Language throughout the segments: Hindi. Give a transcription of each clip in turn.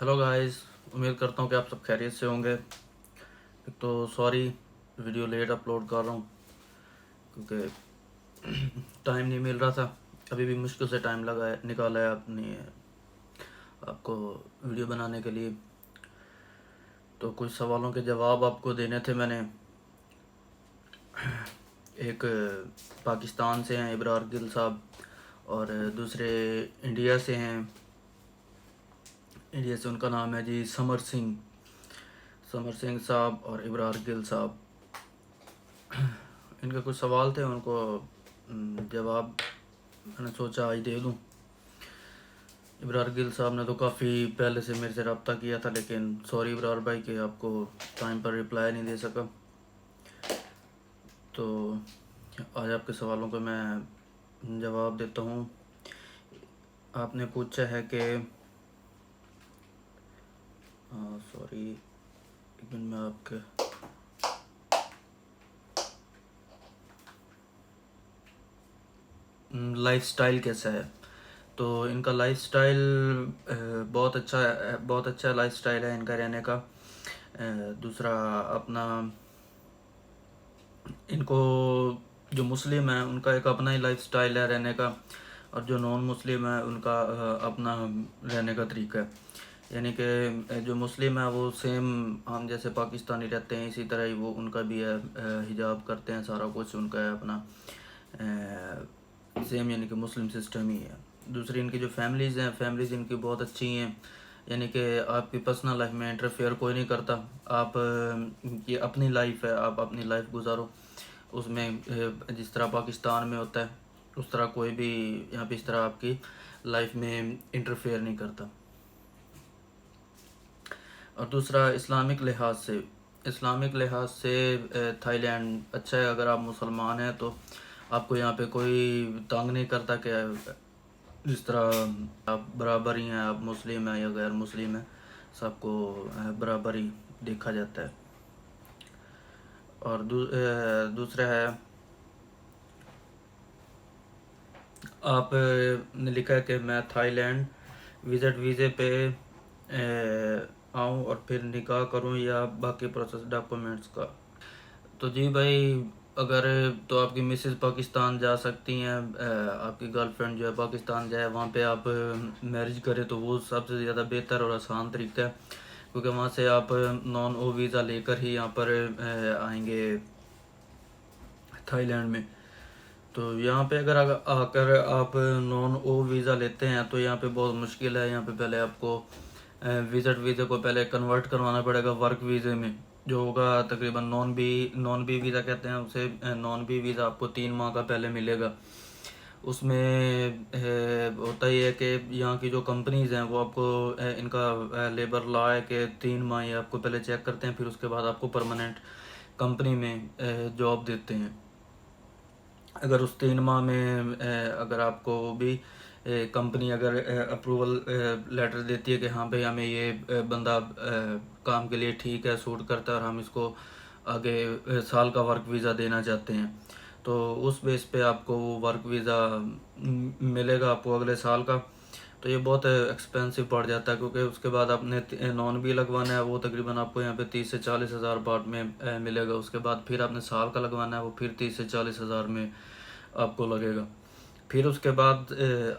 Hello guys. उम्मीद करता हूँ कि आप सब खैरियत से होंगे। एक तो सॉरी, वीडियो लेट अपलोड कर रहा हूँ क्योंकि टाइम नहीं मिल रहा था। अभी भी मुश्किल से टाइम निकाला है अपनी आपको वीडियो बनाने के लिए। तो कुछ सवालों के जवाब आपको देने थे मैंने। एक पाकिस्तान से हैं इब्रार गिल साहब, और दूसरे इंडिया से हैं। इंडिया से उनका नाम है जी समर सिंह साहब और इब्रार गिल साहब। इनके कुछ सवाल थे, उनको जवाब मैंने सोचा आज दे दूं। इब्रार गिल साहब ने तो काफ़ी पहले से मेरे से रब्ता किया था, लेकिन सॉरी इब्रार भाई कि आपको टाइम पर रिप्लाई नहीं दे सका। तो आज आपके सवालों को मैं जवाब देता हूं। आपने पूछा है कि सॉरी, एक मिनट में आपके लाइफस्टाइल कैसा है। तो इनका लाइफस्टाइल बहुत अच्छा लाइफस्टाइल है इनका रहने का। दूसरा अपना, इनको जो मुस्लिम है उनका एक अपना ही लाइफस्टाइल है रहने का, और जो नॉन मुस्लिम है उनका अपना रहने का तरीका है। यानी कि जो मुस्लिम है वो सेम हम जैसे पाकिस्तानी रहते हैं इसी तरह ही वो उनका भी है, हिजाब करते हैं, सारा कुछ उनका है अपना सेम, यानी कि मुस्लिम सिस्टम ही है। दूसरी इनकी जो फैमिलीज़ हैं, फैमिलीज़ इनकी बहुत अच्छी हैं। यानी कि आपकी पर्सनल लाइफ में इंटरफेयर कोई नहीं करता। आप ये अपनी लाइफ है, आप अपनी लाइफ गुजारो उसमें। जिस तरह पाकिस्तान में होता है उस तरह कोई भी यहाँ पे इस तरह आपकी लाइफ में इंटरफेयर नहीं करता। और दूसरा इस्लामिक लिहाज से थाईलैंड अच्छा है। अगर आप मुसलमान हैं तो आपको यहाँ पे कोई तंग नहीं करता कि जिस तरह आप बराबर ही हैं, आप मुस्लिम हैं या गैर मुस्लिम हैं, सबको बराबर ही देखा जाता है। और दूसरा है, आप ने लिखा है कि मैं थाईलैंड विज़िट वीज़े पे आऊँ और फिर निकाह करूँ या बाकी प्रोसेस डॉक्यूमेंट्स का। तो जी भाई, अगर तो आपकी मिसेज़ पाकिस्तान जा सकती हैं, आपकी गर्लफ्रेंड जो है पाकिस्तान जाए, वहाँ पे आप मैरिज करें तो वो सबसे ज़्यादा बेहतर और आसान तरीका है, क्योंकि वहाँ से आप नॉन ओ वीज़ा लेकर ही यहाँ पर आएंगे थाईलैंड में। तो यहाँ पे अगर आकर आप नॉन ओ वीज़ा लेते हैं तो यहाँ पे बहुत मुश्किल है। यहाँ पे पहले आपको विजिट वीज़े को पहले कन्वर्ट करवाना पड़ेगा वर्क वीज़े में, जो होगा तकरीबन नॉन बी वीज़ा कहते हैं उसे। नॉन बी वीज़ा आपको 3 माह का पहले मिलेगा। उसमें होता ही है कि यहाँ की जो कंपनीज़ हैं वो आपको इनका लेबर लॉ है कि 3 माह ये आपको पहले चेक करते हैं, फिर उसके बाद आपको परमानेंट कंपनी में जॉब देते हैं। अगर उस 3 माह में अगर आपको भी कंपनी अगर अप्रूवल लेटर देती है कि हाँ भाई हमें ये बंदा काम के लिए ठीक है, सूट करता है, और हम इसको आगे साल का वर्क वीज़ा देना चाहते हैं, तो उस बेस पे आपको वो वर्क वीज़ा मिलेगा आपको अगले साल का। तो ये बहुत एक्सपेंसिव पड़ जाता है, क्योंकि उसके बाद आपने नॉन भी लगवाना है, वो तकरीबन आपको यहाँ पे 30 से 40 हज़ार बाट में मिलेगा। उसके बाद फिर आपने साल का लगवाना है, वो फिर 30 से 40 हज़ार में आपको लगेगा। फिर उसके बाद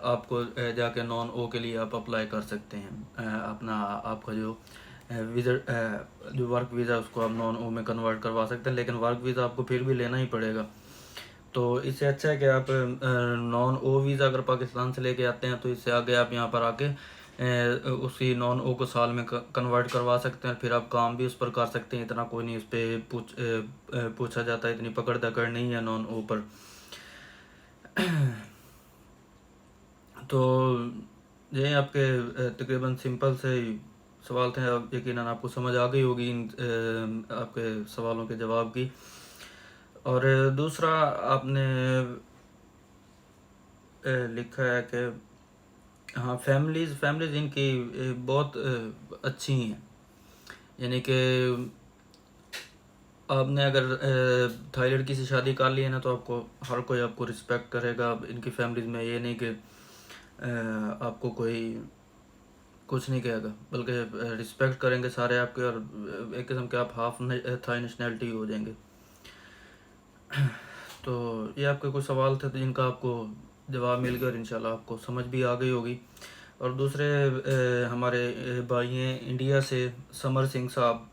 आपको जाके नॉन ओ के लिए आप अप्लाई कर सकते हैं। अपना आपका जो विज़िट जो वर्क वीज़ा उसको आप नॉन ओ में कन्वर्ट करवा सकते हैं, लेकिन वर्क वीज़ा आपको फिर भी लेना ही पड़ेगा। तो इससे अच्छा है कि आप नॉन ओ वीज़ा अगर पाकिस्तान से लेके आते हैं तो इससे आगे आप यहाँ पर आके उसी नॉन ओ को साल में कन्वर्ट करवा सकते हैं। फिर आप काम भी उस पर कर सकते हैं, इतना कोई नहीं उस पर पूछा जाता है, इतनी पकड़ दकड़ नहीं है नॉन ओ पर। तो ये आपके तकरीबन सिंपल से ही सवाल थे। अब यकीनन आपको समझ आ गई होगी इन आपके सवालों के जवाब की। और दूसरा आपने लिखा है कि हाँ, फैमिलीज़ फैमिलीज़ इनकी बहुत अच्छी हैं। यानी कि आपने अगर थाईलैंड की से शादी कर ली है ना, तो आपको हर कोई आपको रिस्पेक्ट करेगा। इनकी फैमिलीज़ में ये नहीं कि आपको कोई कुछ नहीं कहेगा, बल्कि रिस्पेक्ट करेंगे सारे आपके, और एक किस्म के आप हाफ थाई नेशनैलिटी हो जाएंगे। तो ये आपके कुछ सवाल थे, तो जिनका आपको जवाब मिल गया और इंशाल्लाह आपको समझ भी आ गई होगी। और दूसरे हमारे भाई हैं इंडिया से समर सिंह साहब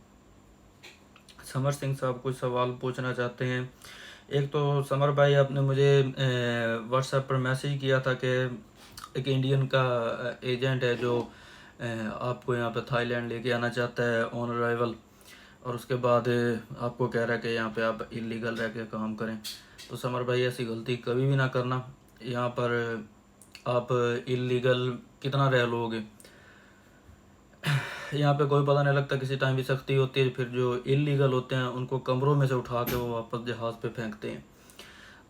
कुछ सवाल पूछना चाहते हैं। एक तो समर भाई, आपने मुझे व्हाट्सएप पर मैसेज किया था कि एक इंडियन का एजेंट है जो आपको यहाँ पे थाईलैंड लेके आना चाहता है ऑन अराइवल, और उसके बाद आपको कह रहा है कि यहाँ पे आप इलीगल रह के काम करें। तो समर भाई, ऐसी गलती कभी भी ना करना। यहाँ पर आप इलीगल कितना रह लोगे, यहाँ पे कोई पता नहीं लगता, किसी टाइम भी सख्ती होती है, फिर जो इलीगल होते हैं उनको कमरों में से उठा के वो वापस जहाज़ पे फेंकते हैं।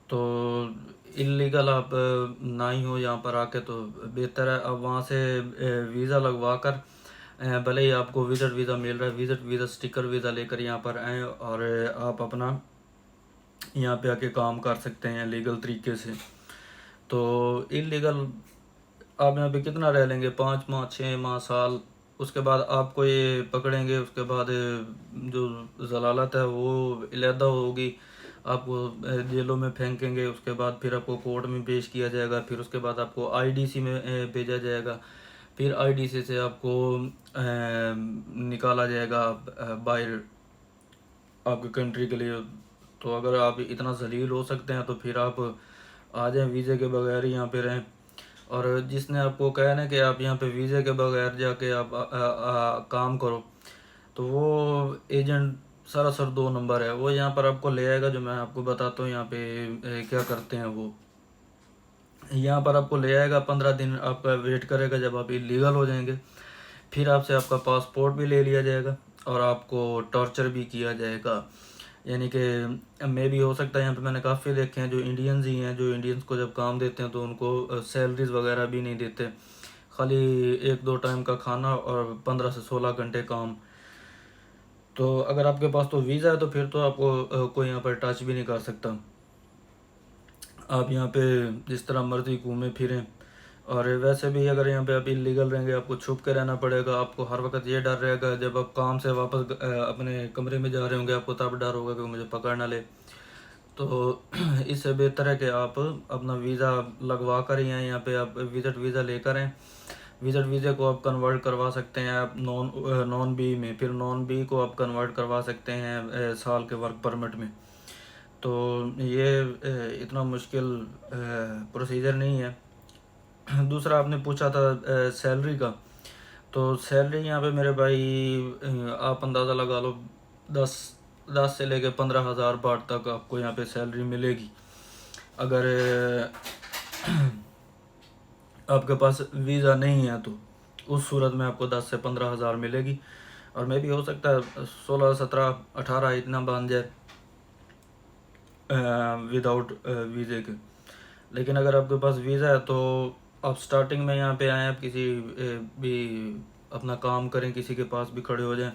तो इलीगल आप ना ही हो यहाँ पर आके तो बेहतर है। अब वहाँ से वीज़ा लगवा कर, भले ही आपको विजिट वीज़ा मिल रहा है, विजिट वीज़ा स्टिकर वीज़ा लेकर यहाँ पर आएँ और आप अपना यहाँ पे आके काम कर सकते हैं लीगल तरीके से। तो इलीगल आप यहाँ पे कितना रह लेंगे, 5 माह 6 माह साल, उसके बाद आपको ये पकड़ेंगे, उसके बाद जो जलालत है वो अलहदा होगी, आपको जेलों में फेंकेंगे, उसके बाद फिर आपको कोर्ट में पेश किया जाएगा, फिर उसके बाद आपको आईडीसी में भेजा जाएगा, फिर आईडीसी से आपको निकाला जाएगा बाहर आपके कंट्री के लिए। तो अगर आप इतना जलील हो सकते हैं तो फिर आप आ जाएं, वीज़े के बगैर ही यहाँ पे रहें। और जिसने आपको कहा ना कि आप यहाँ पे वीज़े के बगैर जाके आप काम करो, तो वो एजेंट सरासर 2 नंबर है। वो यहाँ पर आपको ले आएगा, जो मैं आपको बताता हूँ यहाँ पे क्या करते हैं। वो यहाँ पर आपको ले आएगा, 15 दिन आपका वेट करेगा, जब आप इलीगल हो जाएंगे फिर आपसे आपका पासपोर्ट भी ले लिया जाएगा और आपको टॉर्चर भी किया जाएगा। यानी कि मैं भी हो सकता है, यहाँ पे मैंने काफ़ी देखे हैं जो इंडियंस ही हैं, जो इंडियंस को जब काम देते हैं तो उनको सैलरीज वगैरह भी नहीं देते, खाली 1-2 टाइम का खाना और 15 से 16 घंटे काम। तो अगर आपके पास तो वीज़ा है तो फिर तो आपको कोई यहाँ पर टच भी नहीं कर सकता। आप यहाँ पे जिस तरह मर्जी घूमें फिरें। और वैसे भी अगर यहाँ पे आप इलीगल रहेंगे, आपको छुप के रहना पड़ेगा, आपको हर वक्त ये डर रहेगा, जब आप काम से वापस अपने कमरे में जा रहे होंगे आपको तब डर होगा कि मुझे पकड़ ना ले। तो इससे बेहतर है कि आप अपना वीज़ा लगवा कर ही आएँ, यहाँ पे आप विजिट वीज़ा लेकर आएँ। विजिट वीज़ा को आप कन्वर्ट करवा सकते हैं आप नॉन बी में, फिर नॉन बी को आप कन्वर्ट करवा सकते हैं साल के वर्क परमिट में। तो ये इतना मुश्किल प्रोसीजर नहीं है। दूसरा आपने पूछा था सैलरी का, तो सैलरी यहाँ पे मेरे भाई आप अंदाज़ा लगा लो 10 से लेके 15,000 बाट तक आपको यहाँ पे सैलरी मिलेगी। अगर आपके पास वीज़ा नहीं है तो उस सूरत में आपको 10 से 15,000 मिलेगी। और मे भी हो सकता है 16 17 18 इतना बन जाए विदाउट वीज़े के। लेकिन अगर आपके पास वीज़ा है तो आप स्टार्टिंग में यहाँ पे आएँ, आप किसी भी अपना काम करें, किसी के पास भी खड़े हो जाएं,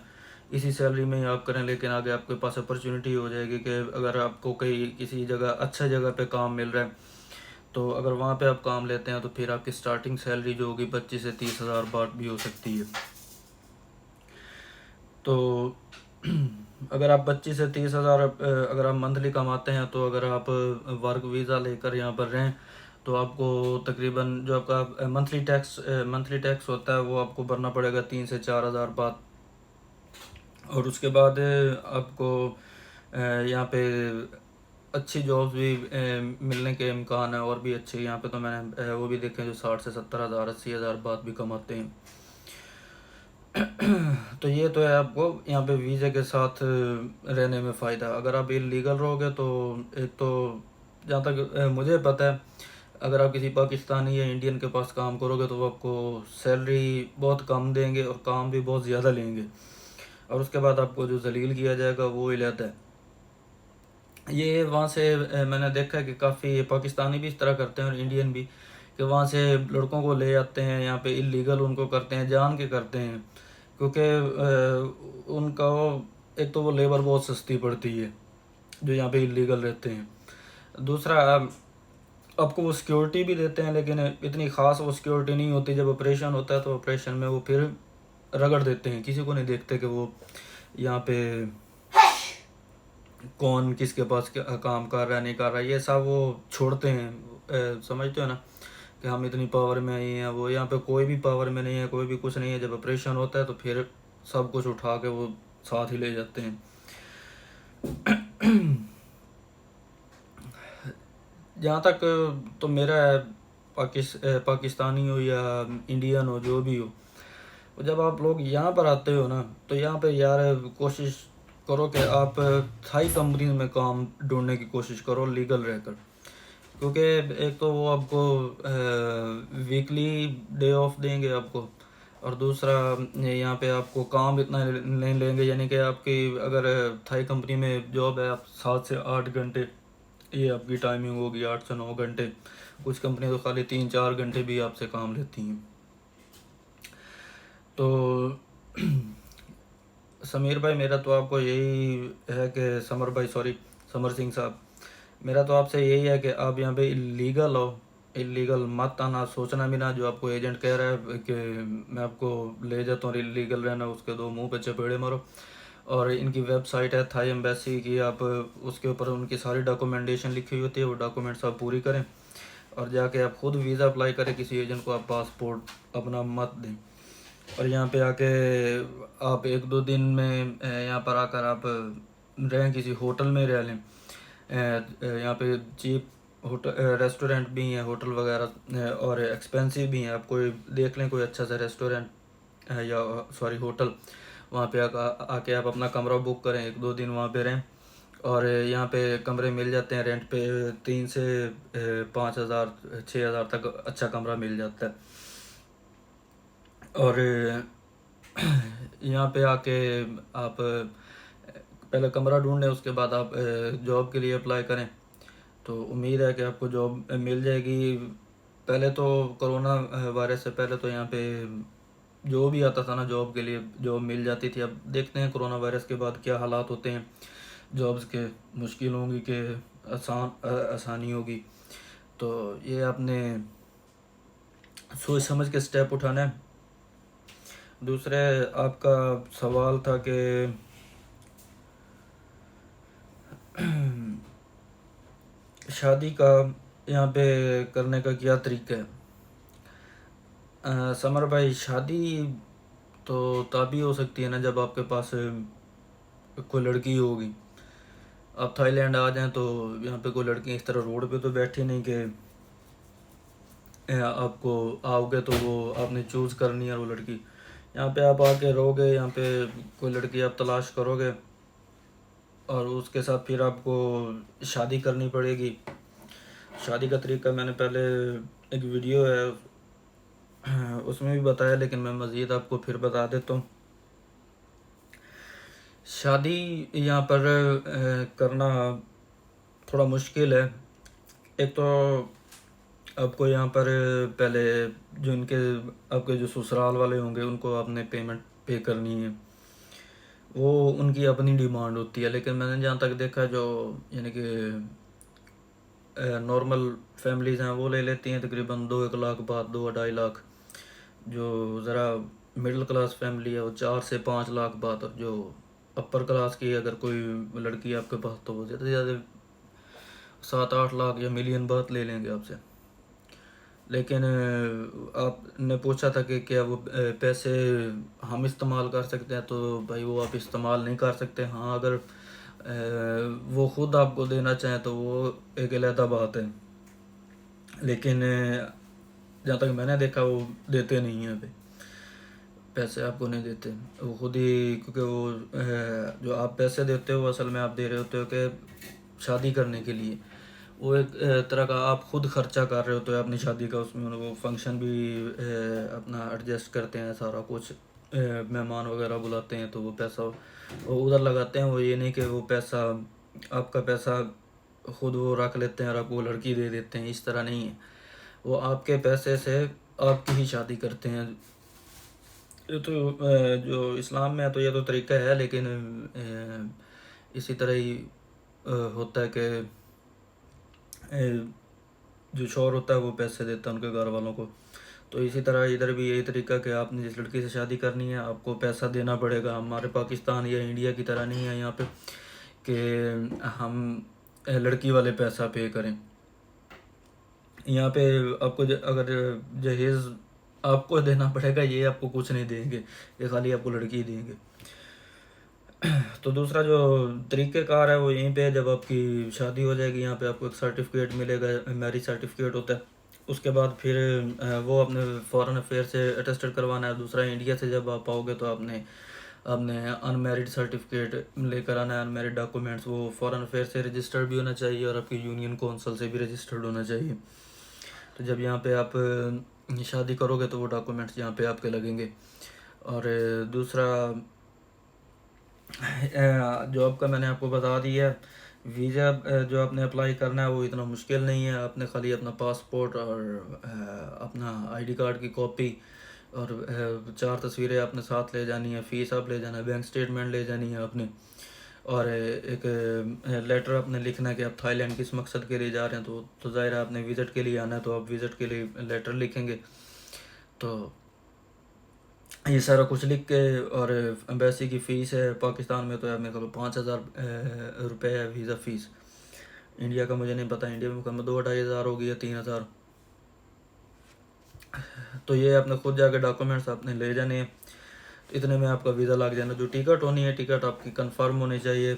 इसी सैलरी में ही आप करें। लेकिन आगे आपके पास अपॉर्चुनिटी हो जाएगी कि अगर आपको कहीं किसी जगह अच्छा जगह पे काम मिल रहा है, तो अगर वहाँ पे आप काम लेते हैं तो फिर आपकी स्टार्टिंग सैलरी जो होगी 25 से 30,000 बात भी हो सकती है। तो अगर आप 25 से 30,000 अगर आप मंथली कमाते हैं, तो अगर आप वर्क वीज़ा लेकर यहाँ पर रहें तो आपको तकरीबन जो आपका मंथली टैक्स होता है वो आपको भरना पड़ेगा 3 से 4 हज़ार बात। और उसके बाद आपको यहाँ पे अच्छी जॉब्स भी मिलने के इम्कान है, और भी अच्छे यहाँ पे तो मैंने वो भी देखे जो 60 से 70,000 80,000 बात भी कमाते हैं। तो ये तो है आपको यहाँ पे वीज़े के साथ रहने में फ़ायदा। अगर आप इलीगल रहोगे तो एक तो जहाँ तक मुझे पता है, अगर आप किसी पाकिस्तानी या इंडियन के पास काम करोगे तो वो आपको सैलरी बहुत कम देंगे और काम भी बहुत ज़्यादा लेंगे, और उसके बाद आपको जो जलील किया जाएगा वो इलाका है। ये वहाँ से मैंने देखा है कि काफ़ी पाकिस्तानी भी इस तरह करते हैं और इंडियन भी, कि वहाँ से लड़कों को ले आते हैं यहाँ पे इलीगल उनको करते हैं, जान के करते हैं, क्योंकि उनका एक तो वो लेबर बहुत सस्ती पड़ती है जो यहाँ पे इलीगल रहते हैं। दूसरा आपको वो सिक्योरिटी भी देते हैं, लेकिन इतनी ख़ास वो सिक्योरिटी नहीं होती। जब ऑपरेशन होता है तो ऑपरेशन में वो फिर रगड़ देते हैं, किसी को नहीं देखते कि वो यहाँ पे कौन किसके पास क्या काम कर रहा है नहीं कर रहा है, ये सब वो छोड़ते हैं। समझते हो ना कि हम इतनी पावर में आई हैं। वो यहाँ पे कोई भी पावर में नहीं है, कोई भी कुछ नहीं है। जब ऑपरेशन होता है तो फिर सब कुछ उठा के वो साथ ही ले जाते हैं। जहाँ तक तो मेरा है, पाकिस्तानी हो या इंडियन हो, जो भी हो, तो जब आप लोग यहाँ पर आते हो ना, तो यहाँ पे यार कोशिश करो कि आप थाई कंपनी में काम ढूंढने की कोशिश करो लीगल रहकर। क्योंकि एक तो वो आपको वीकली डे ऑफ देंगे आपको, और दूसरा यहाँ पे आपको काम इतना नहीं लेंगे। यानी कि आपकी अगर थाई कंपनी में जॉब है, आप 7 से 8 घंटे ये आपकी टाइमिंग होगी, 8 से 9 घंटे। कुछ कंपनी तो खाली 3-4 घंटे भी आपसे काम लेती हैं। तो समीर भाई, मेरा तो आपको यही है कि समर सिंह साहब, मेरा तो आपसे यही है कि आप यहाँ पे इलीगल हो, इलीगल मत आना। सोचना भी ना जो आपको एजेंट कह रहा है कि मैं आपको ले जाता हूँ इलीगल रहना, उसके दो मुंह पे चपेड़े मारो। और इनकी वेबसाइट है थाई एम्बेसी की, आप उसके ऊपर उनकी सारी डॉक्यूमेंटेशन लिखी हुई होती है, वो डॉक्यूमेंट्स आप पूरी करें और जाके आप खुद वीज़ा अप्लाई करें। किसी एजेंट को आप पासपोर्ट अपना मत दें। और यहाँ पे आके आप 1-2 दिन में यहाँ पर आकर आप रहें, किसी होटल में रह लें। यहाँ पे चीप होटल रेस्टोरेंट भी हैं, होटल वगैरह और एक्सपेंसिव भी हैं। आप कोई देख लें, कोई अच्छा सा रेस्टोरेंट या सॉरी होटल, वहाँ पे आके आप अपना कमरा बुक करें, 1-2 दिन वहाँ पे रहें। और यहाँ पे कमरे मिल जाते हैं रेंट पे, 3 से 5 हज़ार 6 हज़ार तक अच्छा कमरा मिल जाता है। और यहाँ पे आके आप पहले कमरा ढूंढें, उसके बाद आप जॉब के लिए अप्लाई करें। तो उम्मीद है कि आपको जॉब मिल जाएगी। पहले तो कोरोना वायरस से पहले तो यहाँ पे जो भी आता था ना जॉब के लिए, जॉब मिल जाती थी। अब देखते हैं कोरोना वायरस के बाद क्या हालात होते हैं जॉब्स के, मुश्किल होंगी कि आसानी होगी। तो ये आपने सोच समझ के स्टेप उठाना है। दूसरे आपका सवाल था कि शादी का यहाँ पे करने का क्या तरीका है। समर भाई, शादी तो तभी हो सकती है ना जब आपके पास कोई लड़की होगी। आप थाईलैंड आ जाएं तो यहाँ पे कोई लड़की इस तरह रोड पे तो बैठी नहीं कि आपको आओगे तो वो आपने चूज़ करनी है वो लड़की। यहाँ पे आप आके रहोगे, यहाँ पे कोई लड़की आप तलाश करोगे और उसके साथ फिर आपको शादी करनी पड़ेगी। शादी का तरीका मैंने पहले एक वीडियो है उसमें भी बताया, लेकिन मैं मज़ीद आपको फिर बता देता हूँ। शादी यहाँ पर करना थोड़ा मुश्किल है। एक तो आपको यहाँ पर पहले जो इनके आपके जो ससुराल वाले होंगे उनको आपने पेमेंट पे करनी है, वो उनकी अपनी डिमांड होती है। लेकिन मैंने जहाँ तक देखा, जो यानी कि नॉर्मल फैमिलीज़ हैं वो ले लेती हैं तकरीबन 2-1 लाख बात, 2-2.5 लाख। जो ज़रा मिडिल क्लास फैमिली है वो 4 से 5 लाख बात। और जो अपर क्लास की अगर कोई लड़की है आपके पास तो वो ज़्यादा से ज़्यादा 7-8 लाख या मिलियन बात ले लेंगे आपसे। लेकिन आपने पूछा था कि क्या वो पैसे हम इस्तेमाल कर सकते हैं, तो भाई वो आप इस्तेमाल नहीं कर सकते। हाँ, अगर वो ख़ुद आपको देना चाहें तो वो एक अलग बात है। लेकिन जहाँ तक मैंने देखा वो देते नहीं हैं, पैसे आपको नहीं देते वो खुद ही। क्योंकि वो जो आप पैसे देते हो असल में आप दे रहे होते हो कि शादी करने के लिए। वो एक तरह का आप खुद खर्चा कर रहे होते हो अपनी शादी का। उसमें वो फंक्शन भी अपना एडजस्ट करते हैं, सारा कुछ मेहमान वगैरह बुलाते हैं तो वो पैसा वो उधर लगाते हैं। वो ये नहीं कि वो पैसा आपका पैसा खुद वो रख लेते हैं और आपको लड़की दे देते हैं, इस तरह नहीं है। वो आपके पैसे से आपकी ही शादी करते हैं। ये तो जो इस्लाम में है तो ये तो तरीका है, लेकिन इसी तरह ही होता है कि जो शौहर होता है वो पैसे देता है उनके घर वालों को। तो इसी तरह इधर भी यही तरीका कि आपने जिस लड़की से शादी करनी है आपको पैसा देना पड़ेगा। हमारे पाकिस्तान या इंडिया की तरह नहीं है यहाँ पे कि हम लड़की वाले पैसा पे करें। यहाँ पे आपको अगर जहेज़ आपको देना पड़ेगा, ये आपको कुछ नहीं देंगे, ये खाली आपको लड़की देंगे। तो दूसरा जो तरीक़ेकार है वो यहीं पे है, जब आपकी शादी हो जाएगी यहाँ पे आपको एक सर्टिफिकेट मिलेगा, मैरिज सर्टिफिकेट होता है। उसके बाद फिर वो अपने फॉरेन अफेयर से अटेस्टेड करवाना है। दूसरा इंडिया से जब आप आओगे तो आपने आपने अनमेरिड सर्टिफिकेट लेकर आना है, अनमेरिड डॉक्यूमेंट्स, वो फॉरेन अफेयर से रजिस्टर्ड भी होना चाहिए और आपकी यूनियन कौंसल से भी रजिस्टर्ड होना चाहिए। तो जब यहाँ पे आप शादी करोगे तो वो डॉक्यूमेंट्स यहाँ पे आपके लगेंगे। और दूसरा जॉब का मैंने आपको बता दिया। वीज़ा जो आपने अप्लाई करना है वो इतना मुश्किल नहीं है। आपने खाली अपना पासपोर्ट और अपना आईडी कार्ड की कॉपी और 4 तस्वीरें आपने साथ ले जानी है, फ़ीस आप ले जाना है, बैंक स्टेटमेंट ले जानी है आपने, और एक लेटर आपने लिखना है कि आप थाईलैंड किस मकसद के लिए जा रहे हैं। तो ज़ाहिर है आपने विज़िट के लिए आना है, तो आप विज़िट के लिए लेटर लिखेंगे। तो ये सारा कुछ लिख के, और एम्बेसी की फ़ीस है पाकिस्तान में तो है मेरे को 5,000 रुपये है वीज़ा फ़ीस। इंडिया का मुझे नहीं पता, इंडिया में कम 2-2,500 होगी या 3,000। तो ये आपने खुद जाके डॉक्यूमेंट्स आपने ले जाने हैं, इतने में आपका वीज़ा लग जाना। जो टिकट होनी है, टिकट आपकी कंफर्म होनी चाहिए,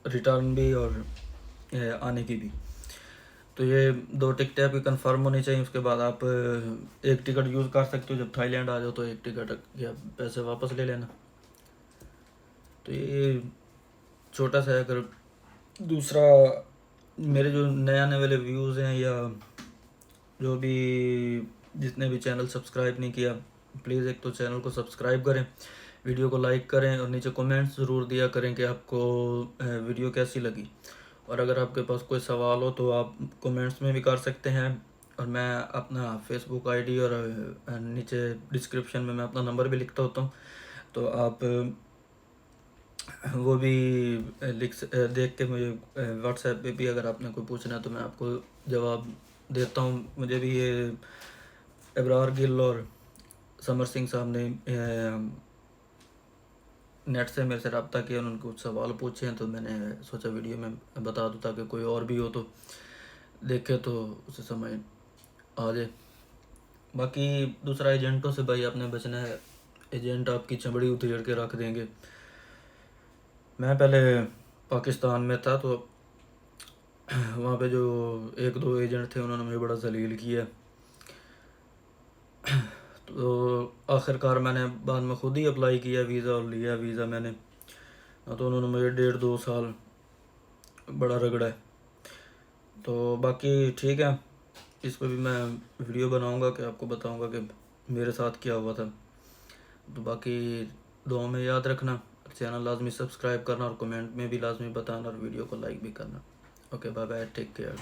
रिटर्न भी और आने की भी। तो ये 2 टिकटें आपकी कंफर्म होनी चाहिए। उसके बाद आप एक टिकट यूज़ कर सकते हो, जब थाईलैंड आ जाओ तो एक टिकट या पैसे वापस ले लेना। तो ये छोटा सा है। अगर दूसरा, मेरे जो नए आने वाले व्यूज़ हैं या जो भी जितने भी चैनल सब्सक्राइब नहीं किया, प्लीज़ एक तो चैनल को सब्सक्राइब करें, वीडियो को लाइक करें और नीचे कमेंट्स ज़रूर दिया करें कि आपको वीडियो कैसी लगी। और अगर आपके पास कोई सवाल हो तो आप कमेंट्स में भी कर सकते हैं, और मैं अपना फेसबुक आईडी और नीचे डिस्क्रिप्शन में मैं अपना नंबर भी लिखता होता हूँ, तो आप वो भी देख के मुझे व्हाट्सएप पे भी अगर आपने कोई पूछना है तो मैं आपको जवाब देता हूँ। मुझे भी ये अबरार गिल और समर सिंह साहब ने नेट से मेरे से रब्ता किया, उन्होंने कुछ सवाल पूछे हैं, तो मैंने सोचा वीडियो में बता दूँ ताकि कोई और भी हो तो देखे तो उसे समझ आ जाए। बाकी दूसरा, एजेंटों से भाई आपने बचना है, एजेंट आपकी चमड़ी उधेड़ के रख देंगे। मैं पहले पाकिस्तान में था तो वहाँ पे जो 1-2 एजेंट थे उन्होंने मुझे बड़ा जलील किया। तो आखिरकार मैंने बाद में ख़ुद ही अप्लाई किया वीज़ा और लिया वीज़ा मैंने। तो उन्होंने मुझे 1.5-2 साल बड़ा रगड़ा है। तो बाकी ठीक है, इस पर भी मैं वीडियो बनाऊंगा कि आपको बताऊंगा कि मेरे साथ क्या हुआ था। तो बाकी दुआ में याद रखना, चैनल लाजमी सब्सक्राइब करना और कमेंट में भी लाजमी बताना और वीडियो को लाइक भी करना। Okay, bye bye, take care.